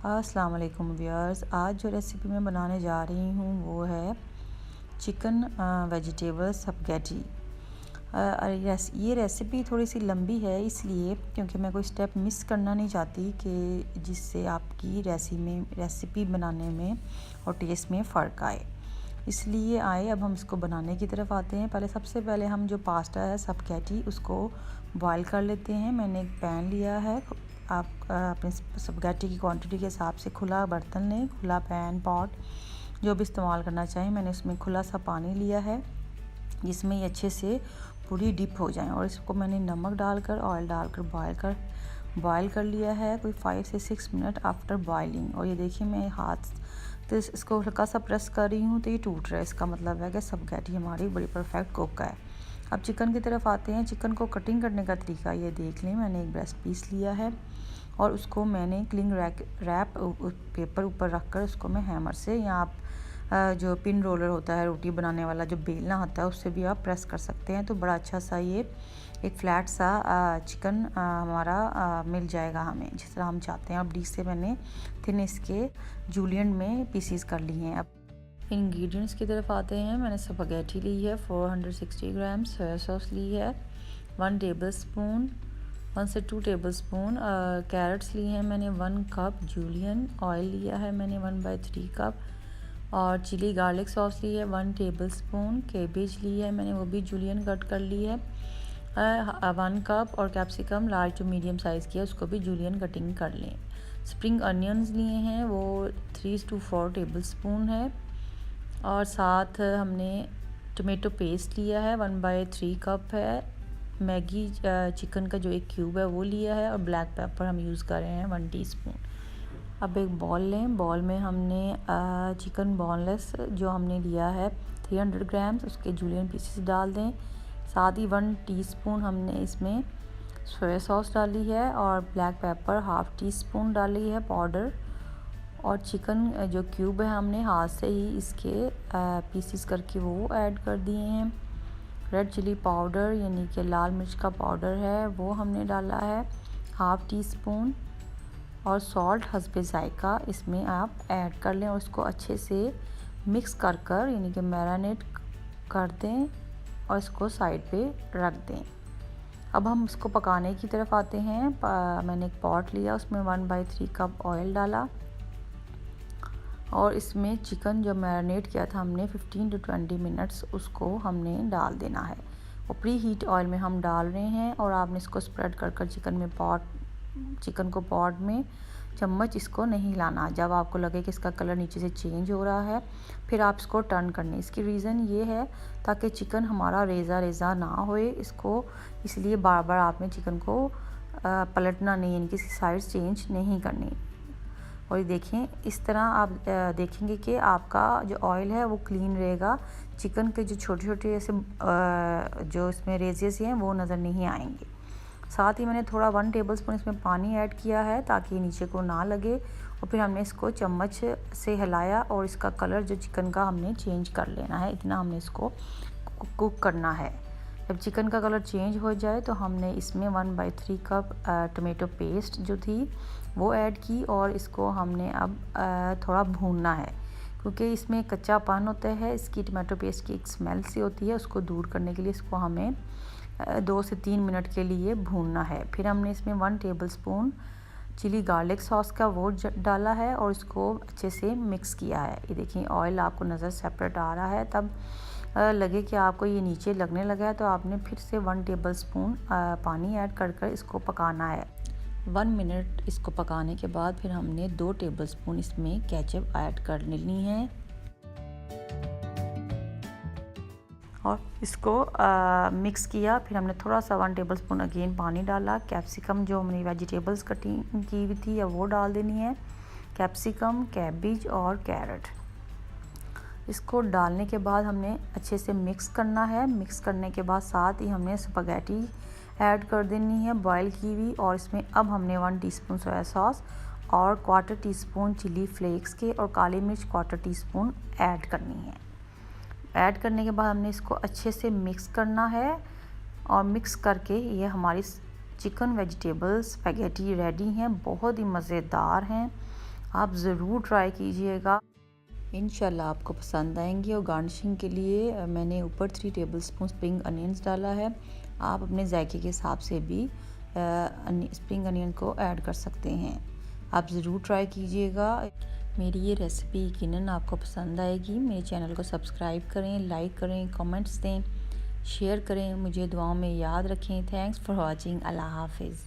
अस्सलाम वालेकुम व्यूअर्स। आज जो रेसिपी मैं बनाने जा रही हूँ वो है चिकन वेजिटेबल स्पैगेटी। ये रेसिपी थोड़ी सी लंबी है इसलिए क्योंकि मैं कोई स्टेप मिस करना नहीं चाहती कि जिससे आपकी रेसिपी बनाने में और टेस्ट में फ़र्क आए। इसलिए अब हम इसको बनाने की तरफ आते हैं। सबसे पहले हम जो पास्ता है स्पैगेटी उसको बॉईल कर लेते हैं। मैंने एक पैन लिया है। आप अपने स्पैगेटी की क्वांटिटी के हिसाब से खुला बर्तन लें, खुला पैन, पॉट जो भी इस्तेमाल करना चाहें। मैंने इसमें खुला सा पानी लिया है जिसमें ये अच्छे से पूरी डिप हो जाए, और इसको मैंने नमक डालकर ऑयल डालकर बॉयल कर लिया है कोई 5 से 6 मिनट आफ्टर बॉइलिंग। और ये देखिए मैं हाथ तो इसको हल्का सा प्रेस कर रही हूँ तो ये टूट रहा है। इसका मतलब है कि स्पैगेटी हमारी बड़ी परफेक्ट कुक है। अब चिकन की तरफ आते हैं। चिकन को कटिंग करने का तरीका ये देख लें। मैंने एक ब्रेस्ट पीस लिया है और उसको मैंने क्लिंग रैप पेपर ऊपर रख कर उसको मैं हैमर से, या आप जो पिन रोलर होता है रोटी बनाने वाला जो बेलना होता है उससे भी आप प्रेस कर सकते हैं। तो बड़ा अच्छा सा ये एक फ्लैट सा चिकन हमारा मिल जाएगा हमें जिस तरह हम चाहते हैं। अब डिश से मैंने थिन इसके जूलियन में पीसीस कर लिए हैं। अब इंग्रेडिएंट्स की तरफ आते हैं। मैंने स्पैगेटी ली है 460 ग्राम, सोया सॉस ली है 1 टेबलस्पून, 1 से 2 टेबलस्पून। कैरेट्स लिए हैं मैंने 1 कप, जूलियन ऑयल लिया है मैंने 1/3 कप, और चिली गार्लिक सॉस ली है 1 टेबलस्पून। कैबेज ली है मैंने, वो भी जूलियन कट कर ली है 1 कप, और capsicum large to medium size की है उसको भी जूलियन कटिंग कर लें। स्प्रिंग अनियंस लिए हैं वो 3 to 4 टेबलस्पून है, और साथ हमने टोमेटो पेस्ट लिया है 1/3 कप है। मैगी चिकन का जो एक क्यूब है वो लिया है, और ब्लैक पेपर हम यूज़ कर रहे हैं 1 टीस्पून। अब एक बॉल लें। बॉल में हमने चिकन बोनलेस जो हमने लिया है 300 ग्राम्स उसके जूलियन पीसेस डाल दें। साथ ही 1 टीस्पून हमने इसमें सोया सॉस डाली है, और ब्लैक पेपर ½ टीस्पून डाली है पाउडर, और चिकन जो क्यूब है हमने हाथ से ही इसके पीसेस करके वो ऐड कर दिए हैं। रेड चिली पाउडर यानी कि लाल मिर्च का पाउडर है वो हमने डाला है ½ टीस्पून, और सॉल्ट हस्बे जायका इसमें आप ऐड कर लें, और उसको अच्छे से मिक्स कर यानी कि मैरिनेट कर दें और इसको साइड पे रख दें। अब हम इसको पकाने की तरफ आते हैं। मैंने एक पॉट लिया, उसमें 1/3 कप ऑयल डाला, और इसमें चिकन जो मैरिनेट किया था हमने 15 to 20 मिनट्स उसको हमने डाल देना है। और प्री हीट ऑयल में हम डाल रहे हैं, और आपने इसको स्प्रेड कर चिकन को पॉट में चम्मच इसको नहीं लाना। जब आपको लगे कि इसका कलर नीचे से चेंज हो रहा है फिर आप इसको टर्न करने। इसकी रीज़न ये है ताकि चिकन हमारा रेज़ा ना होए इसको, इसलिए बार बार आपने चिकन को पलटना नहीं, यानी कि साइड चेंज नहीं करनी। और ये देखें इस तरह आप देखेंगे कि आपका जो ऑयल है वो क्लीन रहेगा। चिकन के जो छोटे छोटे ऐसे जो इसमें रेजेस हैं वो नज़र नहीं आएंगे। साथ ही मैंने थोड़ा 1 टेबलस्पून इसमें पानी ऐड किया है ताकि नीचे को ना लगे, और फिर हमने इसको चम्मच से हिलाया और इसका कलर जो चिकन का हमने चेंज कर लेना है। इतना हमने इसको कुक करना है। जब चिकन का कलर चेंज हो जाए तो हमने इसमें 1/3 कप टोमेटो पेस्ट जो थी वो ऐड की, और इसको हमने अब थोड़ा भूनना है क्योंकि इसमें कच्चापन होता है। इसकी टोमेटो पेस्ट की एक स्मेल सी होती है, उसको दूर करने के लिए इसको हमें 2 से 3 मिनट के लिए भूनना है। फिर हमने इसमें 1 टेबलस्पून चिली गार्लिक सॉस का वो डाला है, और इसको अच्छे से मिक्स किया है। ये देखिए ऑयल आपको नज़र सेपरेट आ रहा है। तब लगे कि आपको ये नीचे लगने लगा है तो आपने फिर से 1 टेबलस्पून पानी ऐड कर इसको पकाना है। 1 मिनट इसको पकाने के बाद फिर हमने 2 टेबलस्पून इसमें केचप ऐड कर लेनी है, और इसको मिक्स किया। फिर हमने थोड़ा सा 1 टेबलस्पून अगेन पानी डाला। कैप्सिकम जो हमने वेजिटेबल्स कटिंग की हुई थी वो डाल देनी है, कैप्सिकम, कैबेज और कैरेट। इसको डालने के बाद हमने अच्छे से मिक्स करना है। मिक्स करने के बाद साथ ही हमने स्पैगेटी ऐड कर देनी है बॉयल की हुई, और इसमें अब हमने 1 टीस्पून सोया सॉस और 1/4 टीस्पून चिली फ्लेक्स के और काली मिर्च 1/4 टीस्पून ऐड करनी है। ऐड करने के बाद हमने इसको अच्छे से मिक्स करना है, और मिक्स करके ये हमारी चिकन वेजिटेबल स्पैगेटी रेडी हैं। बहुत ही मज़ेदार हैं। आप ज़रूर ट्राई कीजिएगा, इंशाल्लाह आपको पसंद आएंगे। और गार्निशिंग के लिए मैंने ऊपर 3 टेबलस्पून स्प्रिंग अनियंस डाला है। आप अपने जायके के हिसाब से भी स्प्रिंग अनियन को ऐड कर सकते हैं। आप ज़रूर ट्राई कीजिएगा। मेरी ये रेसिपी यकीनन आपको पसंद आएगी। मेरे चैनल को सब्सक्राइब करें, लाइक करें, कमेंट्स दें, शेयर करें, मुझे दुआओं में याद रखें। Thanks for watching. अल्लाह हाफिज़।